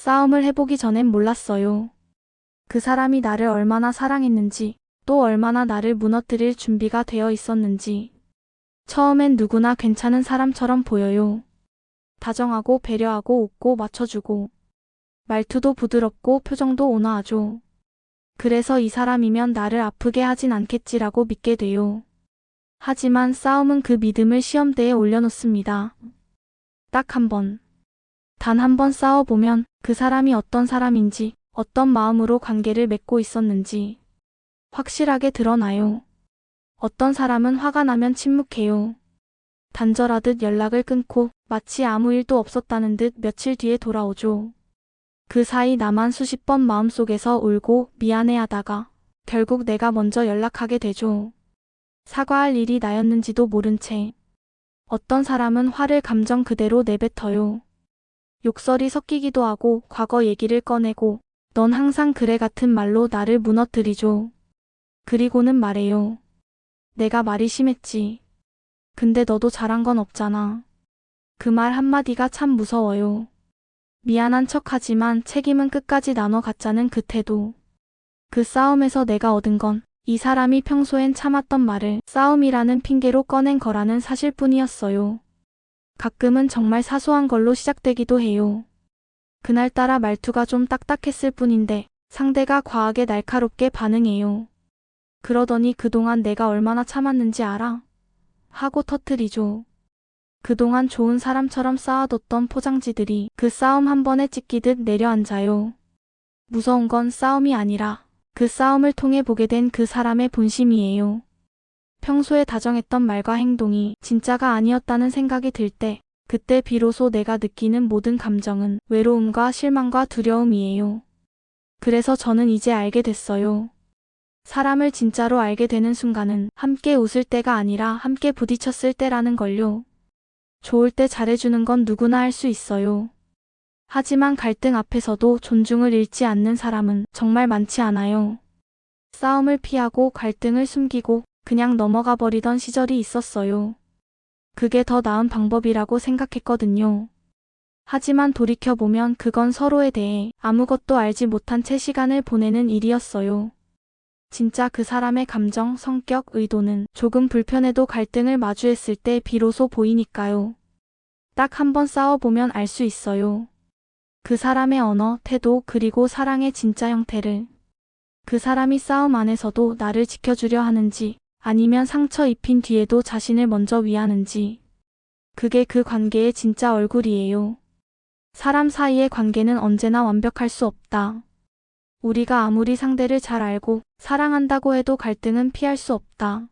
싸움을 해보기 전엔 몰랐어요. 그 사람이 나를 얼마나 사랑했는지, 또 얼마나 나를 무너뜨릴 준비가 되어 있었는지. 처음엔 누구나 괜찮은 사람처럼 보여요. 다정하고 배려하고 웃고 맞춰주고, 말투도 부드럽고 표정도 온화하죠. 그래서 이 사람이면 나를 아프게 하진 않겠지라고 믿게 돼요. 하지만 싸움은 그 믿음을 시험대에 올려놓습니다. 딱 한 번. 단 한 번 싸워보면 그 사람이 어떤 사람인지, 어떤 마음으로 관계를 맺고 있었는지 확실하게 드러나요. 어떤 사람은 화가 나면 침묵해요. 단절하듯 연락을 끊고 마치 아무 일도 없었다는 듯 며칠 뒤에 돌아오죠. 그 사이 나만 수십 번 마음속에서 울고 미안해하다가 결국 내가 먼저 연락하게 되죠. 사과할 일이 나였는지도 모른 채. 어떤 사람은 화를 감정 그대로 내뱉어요. 욕설이 섞이기도 하고 과거 얘기를 꺼내고 넌 항상 그래 같은 말로 나를 무너뜨리죠. 그리고는 말해요. 내가 말이 심했지. 근데 너도 잘한 건 없잖아. 그 말 한마디가 참 무서워요. 미안한 척하지만 책임은 끝까지 나눠 갖자는 그 태도. 그 싸움에서 내가 얻은 건 이 사람이 평소엔 참았던 말을 싸움이라는 핑계로 꺼낸 거라는 사실뿐이었어요. 가끔은 정말 사소한 걸로 시작되기도 해요. 그날따라 말투가 좀 딱딱했을 뿐인데 상대가 과하게 날카롭게 반응해요. 그러더니 그동안 내가 얼마나 참았는지 알아? 하고 터뜨리죠. 그동안 좋은 사람처럼 쌓아뒀던 포장지들이 그 싸움 한 번에 찢기듯 내려앉아요. 무서운 건 싸움이 아니라 그 싸움을 통해 보게 된 그 사람의 본심이에요. 평소에 다정했던 말과 행동이 진짜가 아니었다는 생각이 들 때, 그때 비로소 내가 느끼는 모든 감정은 외로움과 실망과 두려움이에요. 그래서 저는 이제 알게 됐어요. 사람을 진짜로 알게 되는 순간은 함께 웃을 때가 아니라 함께 부딪혔을 때라는 걸요. 좋을 때 잘해주는 건 누구나 할 수 있어요. 하지만 갈등 앞에서도 존중을 잃지 않는 사람은 정말 많지 않아요. 싸움을 피하고 갈등을 숨기고 그냥 넘어가 버리던 시절이 있었어요. 그게 더 나은 방법이라고 생각했거든요. 하지만 돌이켜보면 그건 서로에 대해 아무것도 알지 못한 채 시간을 보내는 일이었어요. 진짜 그 사람의 감정, 성격, 의도는 조금 불편해도 갈등을 마주했을 때 비로소 보이니까요. 딱 한 번 싸워보면 알 수 있어요. 그 사람의 언어, 태도, 그리고 사랑의 진짜 형태를. 그 사람이 싸움 안에서도 나를 지켜주려 하는지, 아니면 상처 입힌 뒤에도 자신을 먼저 위하는지. 그게 그 관계의 진짜 얼굴이에요. 사람 사이의 관계는 언제나 완벽할 수 없다. 우리가 아무리 상대를 잘 알고 사랑한다고 해도 갈등은 피할 수 없다.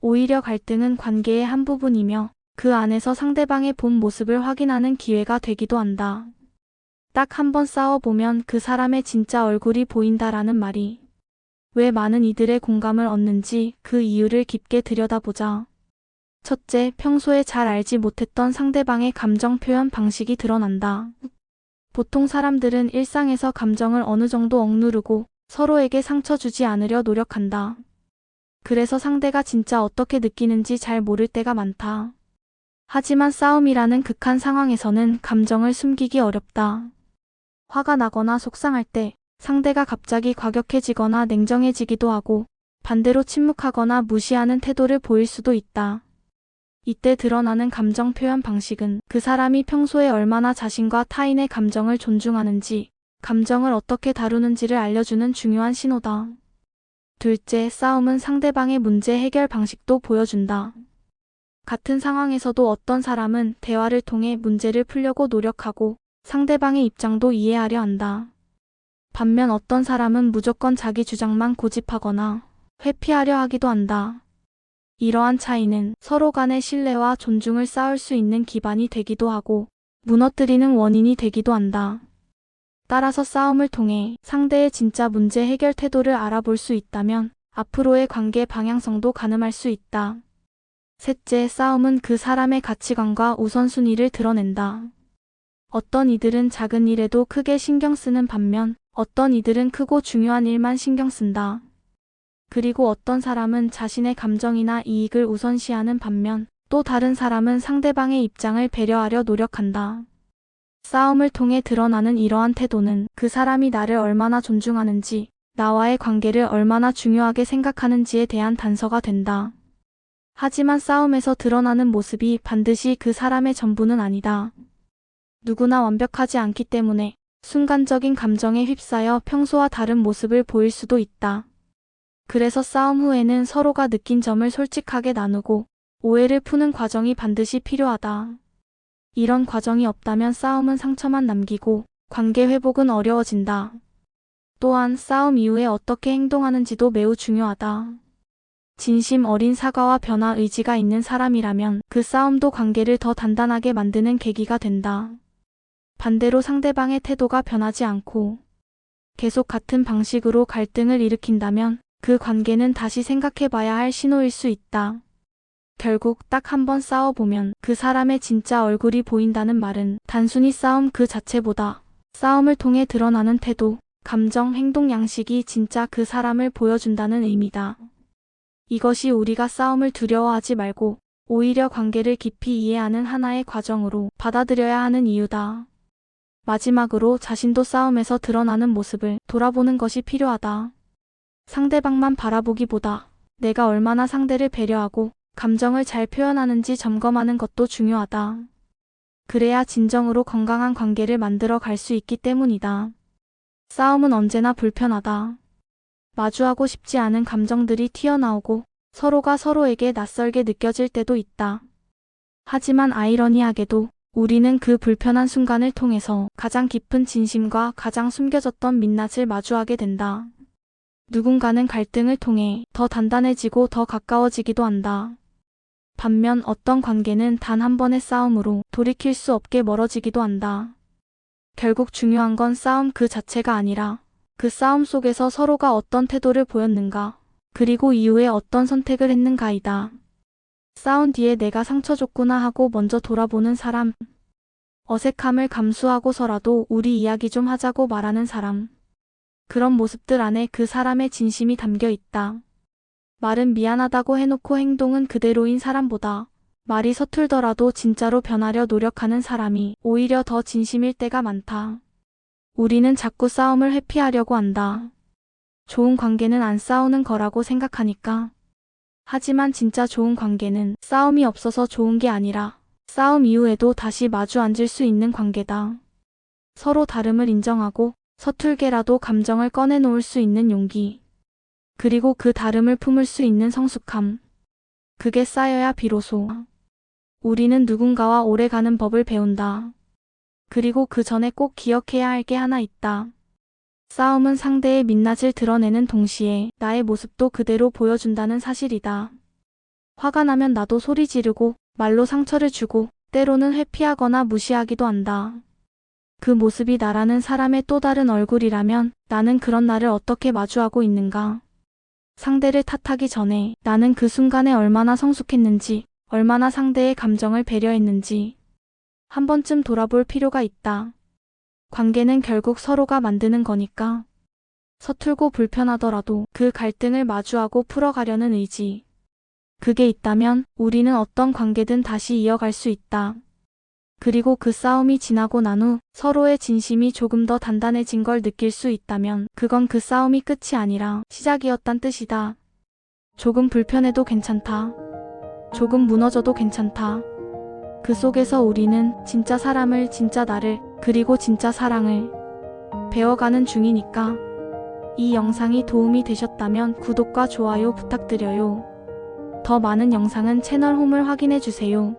오히려 갈등은 관계의 한 부분이며 그 안에서 상대방의 본 모습을 확인하는 기회가 되기도 한다. 딱 한 번 싸워보면 그 사람의 진짜 얼굴이 보인다라는 말이 왜 많은 이들의 공감을 얻는지 그 이유를 깊게 들여다보자. 첫째, 평소에 잘 알지 못했던 상대방의 감정 표현 방식이 드러난다. 보통 사람들은 일상에서 감정을 어느 정도 억누르고 서로에게 상처 주지 않으려 노력한다. 그래서 상대가 진짜 어떻게 느끼는지 잘 모를 때가 많다. 하지만 싸움이라는 극한 상황에서는 감정을 숨기기 어렵다. 화가 나거나 속상할 때 상대가 갑자기 과격해지거나 냉정해지기도 하고 반대로 침묵하거나 무시하는 태도를 보일 수도 있다. 이때 드러나는 감정 표현 방식은 그 사람이 평소에 얼마나 자신과 타인의 감정을 존중하는지, 감정을 어떻게 다루는지를 알려주는 중요한 신호다. 둘째, 싸움은 상대방의 문제 해결 방식도 보여준다. 같은 상황에서도 어떤 사람은 대화를 통해 문제를 풀려고 노력하고 상대방의 입장도 이해하려 한다. 반면 어떤 사람은 무조건 자기 주장만 고집하거나 회피하려 하기도 한다. 이러한 차이는 서로 간의 신뢰와 존중을 쌓을 수 있는 기반이 되기도 하고 무너뜨리는 원인이 되기도 한다. 따라서 싸움을 통해 상대의 진짜 문제 해결 태도를 알아볼 수 있다면 앞으로의 관계 방향성도 가늠할 수 있다. 셋째, 싸움은 그 사람의 가치관과 우선순위를 드러낸다. 어떤 이들은 작은 일에도 크게 신경 쓰는 반면 어떤 이들은 크고 중요한 일만 신경 쓴다. 그리고 어떤 사람은 자신의 감정이나 이익을 우선시하는 반면 또 다른 사람은 상대방의 입장을 배려하려 노력한다. 싸움을 통해 드러나는 이러한 태도는 그 사람이 나를 얼마나 존중하는지, 나와의 관계를 얼마나 중요하게 생각하는지에 대한 단서가 된다. 하지만 싸움에서 드러나는 모습이 반드시 그 사람의 전부는 아니다. 누구나 완벽하지 않기 때문에 순간적인 감정에 휩싸여 평소와 다른 모습을 보일 수도 있다. 그래서 싸움 후에는 서로가 느낀 점을 솔직하게 나누고 오해를 푸는 과정이 반드시 필요하다. 이런 과정이 없다면 싸움은 상처만 남기고 관계 회복은 어려워진다. 또한 싸움 이후에 어떻게 행동하는지도 매우 중요하다. 진심 어린 사과와 변화 의지가 있는 사람이라면 그 싸움도 관계를 더 단단하게 만드는 계기가 된다. 반대로 상대방의 태도가 변하지 않고 계속 같은 방식으로 갈등을 일으킨다면 그 관계는 다시 생각해봐야 할 신호일 수 있다. 결국 딱 한 번 싸워보면 그 사람의 진짜 얼굴이 보인다는 말은 단순히 싸움 그 자체보다 싸움을 통해 드러나는 태도, 감정, 행동 양식이 진짜 그 사람을 보여준다는 의미다. 이것이 우리가 싸움을 두려워하지 말고 오히려 관계를 깊이 이해하는 하나의 과정으로 받아들여야 하는 이유다. 마지막으로 자신도 싸움에서 드러나는 모습을 돌아보는 것이 필요하다. 상대방만 바라보기보다 내가 얼마나 상대를 배려하고 감정을 잘 표현하는지 점검하는 것도 중요하다. 그래야 진정으로 건강한 관계를 만들어 갈 수 있기 때문이다. 싸움은 언제나 불편하다. 마주하고 싶지 않은 감정들이 튀어나오고 서로가 서로에게 낯설게 느껴질 때도 있다. 하지만 아이러니하게도 우리는 그 불편한 순간을 통해서 가장 깊은 진심과 가장 숨겨졌던 민낯을 마주하게 된다. 누군가는 갈등을 통해 더 단단해지고 더 가까워지기도 한다. 반면 어떤 관계는 단 한 번의 싸움으로 돌이킬 수 없게 멀어지기도 한다. 결국 중요한 건 싸움 그 자체가 아니라 그 싸움 속에서 서로가 어떤 태도를 보였는가, 그리고 이후에 어떤 선택을 했는가이다. 싸운 뒤에 내가 상처 줬구나 하고 먼저 돌아보는 사람, 어색함을 감수하고서라도 우리 이야기 좀 하자고 말하는 사람, 그런 모습들 안에 그 사람의 진심이 담겨 있다. 말은 미안하다고 해놓고 행동은 그대로인 사람보다 말이 서툴더라도 진짜로 변하려 노력하는 사람이 오히려 더 진심일 때가 많다. 우리는 자꾸 싸움을 회피하려고 한다. 좋은 관계는 안 싸우는 거라고 생각하니까. 하지만 진짜 좋은 관계는 싸움이 없어서 좋은 게 아니라 싸움 이후에도 다시 마주 앉을 수 있는 관계다. 서로 다름을 인정하고 서툴게라도 감정을 꺼내놓을 수 있는 용기. 그리고 그 다름을 품을 수 있는 성숙함. 그게 쌓여야 비로소 우리는 누군가와 오래가는 법을 배운다. 그리고 그 전에 꼭 기억해야 할 게 하나 있다. 싸움은 상대의 민낯을 드러내는 동시에 나의 모습도 그대로 보여준다는 사실이다. 화가 나면 나도 소리 지르고 말로 상처를 주고 때로는 회피하거나 무시하기도 한다. 그 모습이 나라는 사람의 또 다른 얼굴이라면 나는 그런 나를 어떻게 마주하고 있는가? 상대를 탓하기 전에 나는 그 순간에 얼마나 성숙했는지, 얼마나 상대의 감정을 배려했는지 한 번쯤 돌아볼 필요가 있다. 관계는 결국 서로가 만드는 거니까. 서툴고 불편하더라도 그 갈등을 마주하고 풀어가려는 의지. 그게 있다면 우리는 어떤 관계든 다시 이어갈 수 있다. 그리고 그 싸움이 지나고 난 후 서로의 진심이 조금 더 단단해진 걸 느낄 수 있다면 그건 그 싸움이 끝이 아니라 시작이었단 뜻이다. 조금 불편해도 괜찮다. 조금 무너져도 괜찮다. 그 속에서 우리는 진짜 사람을, 진짜 나를, 그리고 진짜 사랑을 배워가는 중이니까. 이 영상이 도움이 되셨다면 구독과 좋아요 부탁드려요. 더 많은 영상은 채널 홈을 확인해주세요.